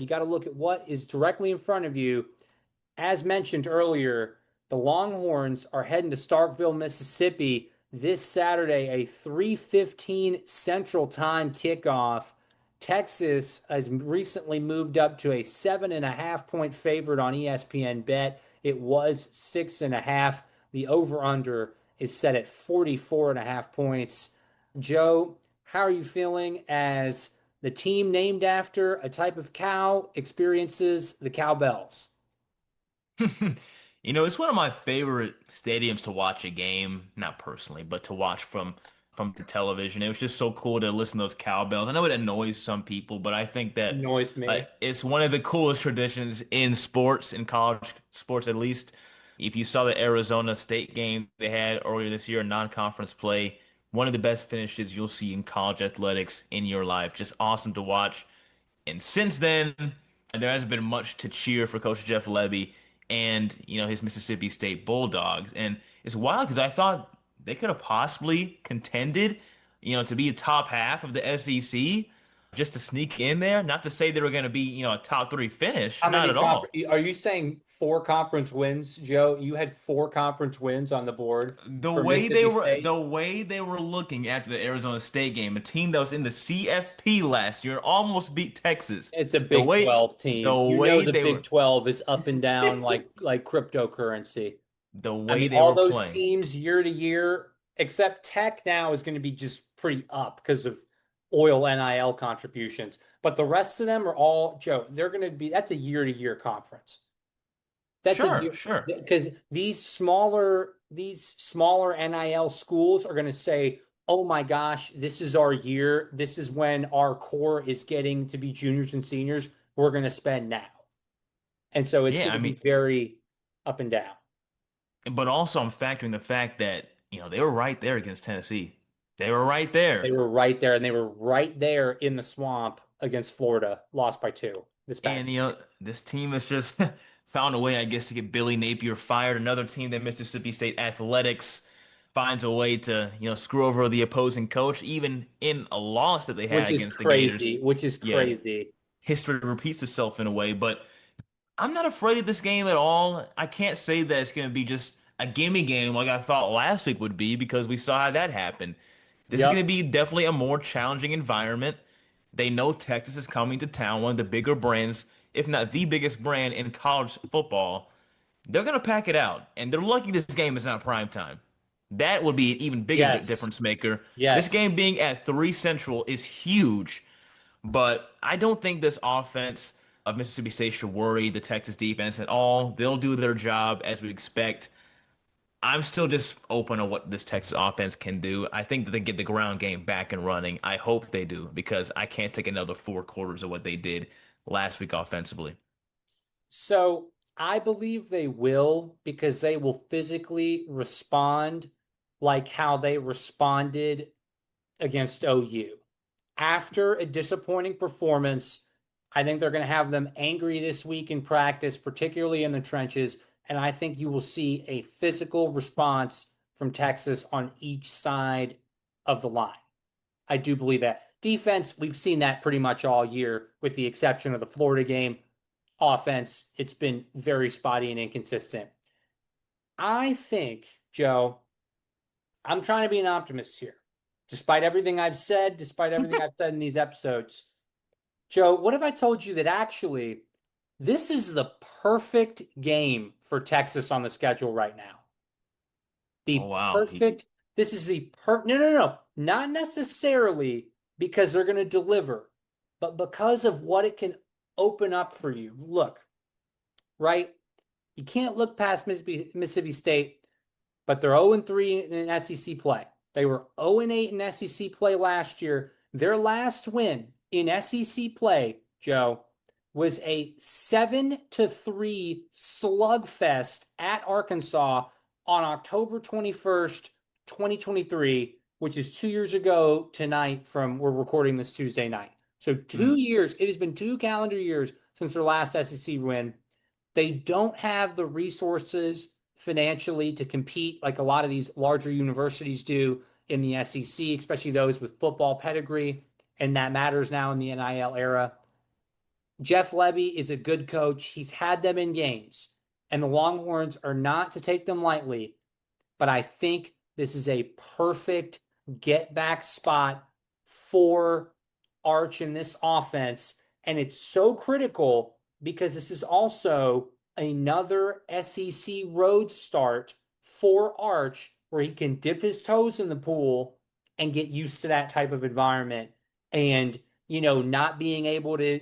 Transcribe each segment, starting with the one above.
You got to look at what is directly in front of you. As mentioned earlier, the Longhorns are heading to Starkville, Mississippi this Saturday, a 3:15 Central Time kickoff. Texas has recently moved up to a 7.5 point favorite on ESPN Bet. It was 6.5. The over-under is set at 44.5 points. Joe, how are you feeling as the team named after a type of cow experiences the cowbells? It's one of my favorite stadiums to watch a game, not personally, but to watch from the television. It was just so cool to listen to those cowbells. I know it annoys some people, but I think that Annoys me. it's one of the coolest traditions in sports, in college sports at least. If you saw the Arizona State game they had earlier this year in non-conference play, one of the best finishes you'll see in college athletics in your life. Just awesome to watch. And since then, there hasn't been much to cheer for Coach Jeff Lebby and his Mississippi State Bulldogs. And it's wild because I thought they could have possibly contended, to be a top half of the SEC, just to sneak in there. Not to say they were going to be, a top three finish, How not many at all. are you saying four conference wins, Joe? You had four conference wins on the board for Mississippi The State. way they were looking after the Arizona State game, a team that was in the CFP last year, almost beat Texas. It's a The Big way 12 the team. You know way the they Big were 12 is up and down like cryptocurrency. the I way mean, they all were those playing. teams year to year, except Tech now is going to be just pretty up because of oil NIL contributions. But the rest of them are all, Joe, they're going to be, that's a year to year conference. That's a Sure, year sure. because these smaller NIL schools are going to say, "Oh my gosh, this is our year. This is when our core is getting to be juniors and seniors. We're going to spend now." And so it's Yeah, going I to be mean, very up and down. but also I'm factoring the fact that, they were right there against Tennessee. They were right They there. were right there, and they were right there in the swamp against Florida, lost by two this past And, weekend. this team has just found a way, I guess, to get Billy Napier fired. Another team that Mississippi State Athletics finds a way to, screw over the opposing coach, even in a loss that they had Which is against the Gators. crazy, which is Yeah, crazy. history repeats itself in a way, but I'm not afraid of this game at all. I can't say that it's going to be just a gimme game like I thought last week would be because we saw how that happened. This is going to Yep. be definitely a more challenging environment. They know Texas is coming to town, one of the bigger brands, if not the biggest brand in college football. They're going to pack it out, and they're lucky this game is not prime time. That would be an even bigger Yes. difference maker. This Yes. game being at 3 Central is huge. But I don't think this offense of Mississippi State should worry the Texas defense at all. They'll do their job as we expect. I'm still just open to what this Texas offense can do. I think that they get the ground game back and running. I hope they do because I can't take another 4 quarters of what they did last week offensively. So I believe they will because they will physically respond like how they responded against OU. After a disappointing performance, I think they're going to have them angry this week in practice, particularly in the trenches. And I think you will see a physical response from Texas on each side of the line. I do believe that. Defense, we've seen that pretty much all year, with the exception of the Florida game. Offense, it's been very spotty and inconsistent. I think, Joe, I'm trying to be an optimist here. Despite everything I've said, despite everything I've said in these episodes, Joe, what if I told you that actually this is the perfect game for Texas on the schedule right now? Oh The wow. perfect, this is the no, no, no, not necessarily because they're going to deliver, but because of what it can open up for you. Look, right? You can't look past Mississippi State, but they're 0-3 in SEC play. They were 0-8 in SEC play last year. Their last win in SEC play, Joe, was a 7-3 slugfest at Arkansas on October 21st, 2023, which is 2 years ago tonight from we're recording this Tuesday night. So Mm. 2 years, it has been 2 calendar years since their last SEC win. They don't have the resources financially to compete like a lot of these larger universities do in the SEC, especially those with football pedigree, and that matters now in the NIL era. Jeff Lebby is a good coach. He's had them in games, and the Longhorns are not to take them lightly. But I think this is a perfect get back spot for Arch in this offense. And it's so critical because this is also another SEC road start for Arch where he can dip his toes in the pool and get used to that type of environment. And not being able to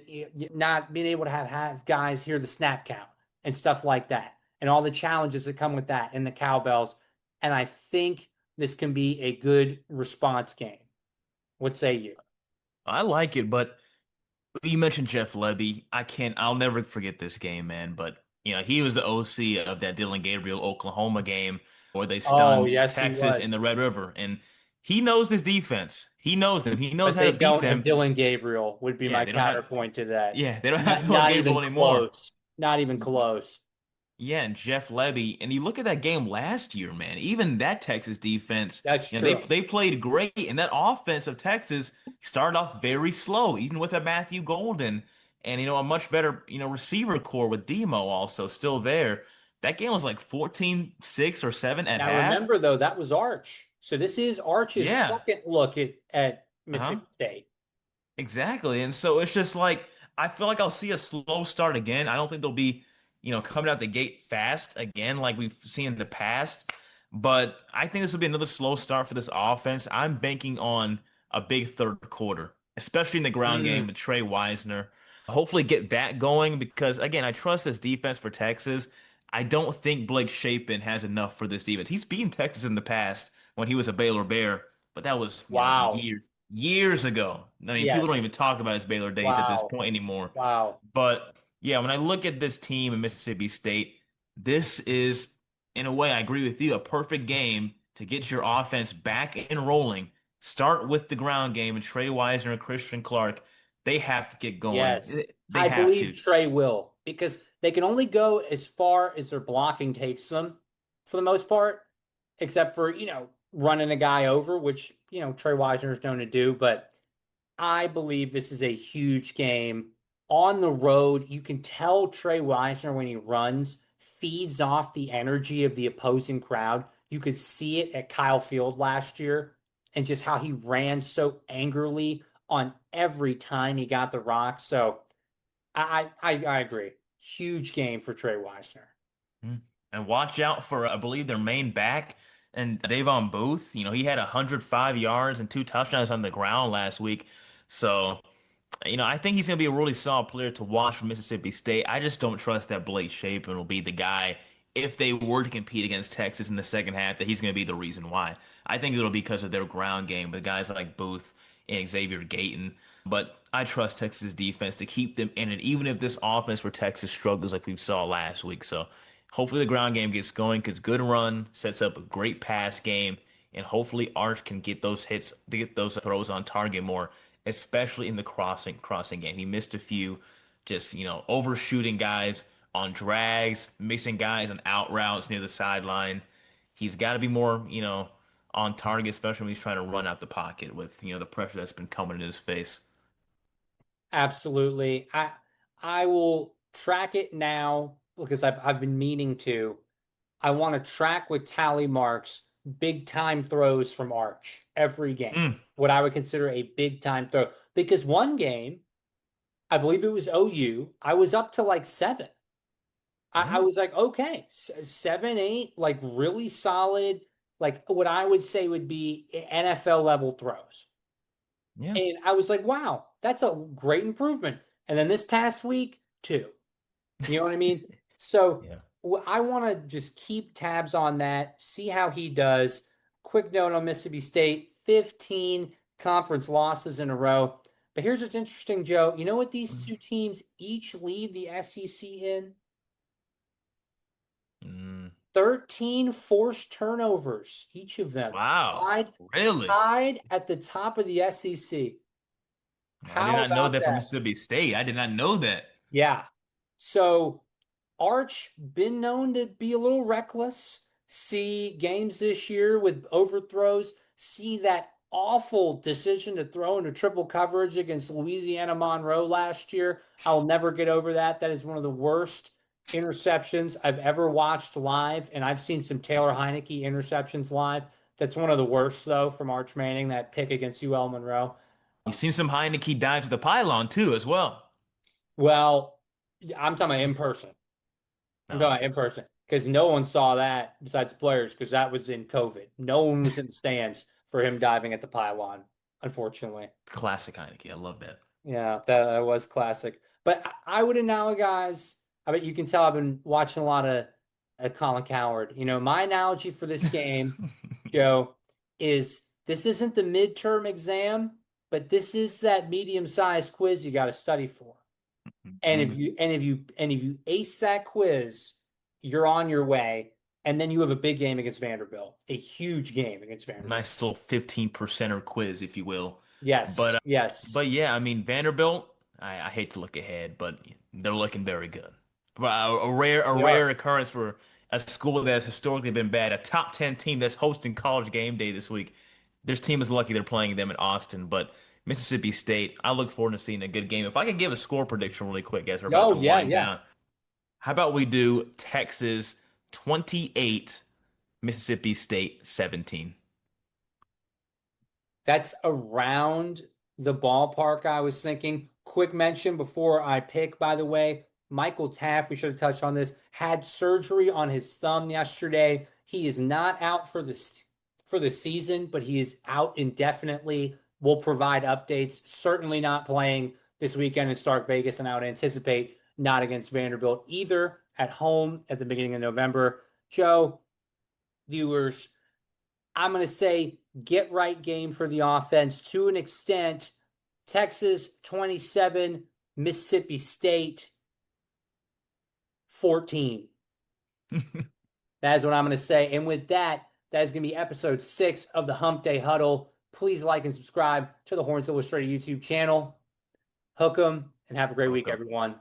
have guys hear the snap count and stuff like that and all the challenges that come with that and the cowbells. And I think this can be a good response game. What say you? I like it, but you mentioned Jeff Lebby. I'll never forget this game, man. But he was the OC of that Dylan Gabriel Oklahoma game where they Oh, stunned yes, he Texas in was. the Red River, and he knows this defense. He knows them. He knows But how to they beat don't have them. Dylan Gabriel, would be Yeah, my they don't have. counterpoint to that. Yeah, they don't have Not, Dylan not even Gabriel anymore. close. Not even close. Yeah, and Jeff Lebby, and you look at that game last year, man. Even that Texas defense, That's they true. they played great, and that offense of Texas started off very slow, even with a Matthew Golden and a much better receiver core with Demo also still there. That game was like 14-6 or 7 at Now half. remember though, that was Arch. So this is Arch's Yeah. second look at Uh-huh. Mississippi State. Exactly. And so it's just like I feel like I'll see a slow start again. I don't think they'll be, coming out the gate fast again like we've seen in the past. But I think this will be another slow start for this offense. I'm banking on a big third quarter, especially in the ground game Mm, with Trey Wisner. Hopefully get that going because again, I trust this defense for Texas. I don't think Blake Shapen has enough for this defense. He's beaten Texas in the past when he was a Baylor Bear, but that was, wow. years ago. I mean, people don't Yes. even talk about his Baylor days at this Wow. point anymore. Wow. But yeah, when I look at this team in Mississippi State, this is, in a way, I agree with you, a perfect game to get your offense back and rolling. Start with the ground game and Trey Wisner and Christian Clark. They have to get going. Yes. They I have believe to. Trey will because they can only go as far as their blocking takes them for the most part, except for, running a guy over, which, Trey Wisner is known to do. But I believe this is a huge game on the road. You can tell Trey Wisner when he runs feeds off the energy of the opposing crowd. You could see it at Kyle Field last year and just how he ran so angrily on every time he got the rock. So I agree. Huge game for Trey Wisner. Mm. And watch out for, I believe, their main back and Davon Booth. He had 105 yards and two touchdowns on the ground last week. So. I think he's going to be a really solid player to watch for Mississippi State. I just don't trust that Blake Shapen will be the guy if they were to compete against Texas in the second half, that he's going to be the reason why. I think it'll be because of their ground game with guys like Booth and Xavier Gayton. But I trust Texas defense to keep them in it, even if this offense for Texas struggles like we saw last week. So hopefully the ground game gets going because good run sets up a great pass game, and hopefully Arch can get those hits, get those throws on target more, especially in the crossing game. He missed a few, just overshooting guys on drags, missing guys on out routes near the sideline. He's got to be more, on target, especially when he's trying to run out the pocket with, the pressure that's been coming in his face. Absolutely. I will track it now because I've been meaning to. I want to track with tally marks big time throws from Arch every game. Mm. What I would consider a big time throw. Because one game, I believe it was OU, I was up to like seven. I Yeah. was like, okay, 7, 8, like really solid, like what I would say would be NFL level throws. Yeah. And I was like, wow, that's a great improvement. And then this past week, two. You know what I mean? So Yeah. I want to just keep tabs on that, see how he does. Quick note on Mississippi State, 15 conference losses in a row. But here's what's interesting, Joe. You know what these two teams each lead the SEC in? Mm. 13 forced turnovers, each of them. Wow. Tied, Really? tied at the top of the SEC. I did How not know about that for that? Mississippi State. I did not know that. Yeah. So Arch been known to be a little reckless. See games this year with overthrows. See that awful decision to throw into triple coverage against Louisiana Monroe last year. I'll never get over that. That is one of the worst interceptions I've ever watched live, and I've seen some Taylor Heineke interceptions live. That's one of the worst, though, from Arch Manning, that pick against UL Monroe. You've seen some Heineke dive to the pylon too, as well. Well, I'm talking about in person. I'm No, talking about in fair. person because no one saw that besides players because that was in COVID. No one was in the stands for him diving at the pylon, unfortunately. Classic Heineke. I love that. Yeah, that was classic. But I would analogize. I bet you can tell I've been watching a lot of Colin Coward. My analogy for this game, Joe, is this isn't the midterm exam, but this is that medium-sized quiz you got to study for. And if Mhm. you ace that quiz, you're on your way. And then you have a big game against Vanderbilt, a huge game against Vanderbilt. Nice little 15%er quiz, if you will. But Yes, uh, yes. but yeah, I mean Vanderbilt. I hate to look ahead, but they're looking very good. Well, a They rare are. occurrence for a school that's historically been bad. A top 10 team that's hosting College game day this week. This team is lucky they're playing them in Austin, but Mississippi State. I look forward to seeing a good game. If I could give a score prediction really quick, as we're about Oh, to yeah, wind yeah. down, how about we do Texas 28, Mississippi State 17? That's around the ballpark I was thinking. Quick mention before I pick, by the way, Michael Taft, we should have touched on this, had surgery on his thumb yesterday. He is not out for the season, but he is out indefinitely. We'll provide updates. Certainly not playing this weekend in Stark Vegas, and I would anticipate not against Vanderbilt either at home at the beginning of November. Joe, viewers, I'm going to say get right game for the offense to an extent. Texas 27, Mississippi State 14. That is what I'm going to say. And with that, that is going to be episode 6 of the Hump Day Huddle. Please like and subscribe to the Horns Illustrated YouTube channel. Hook 'em and have a great week, Welcome. everyone.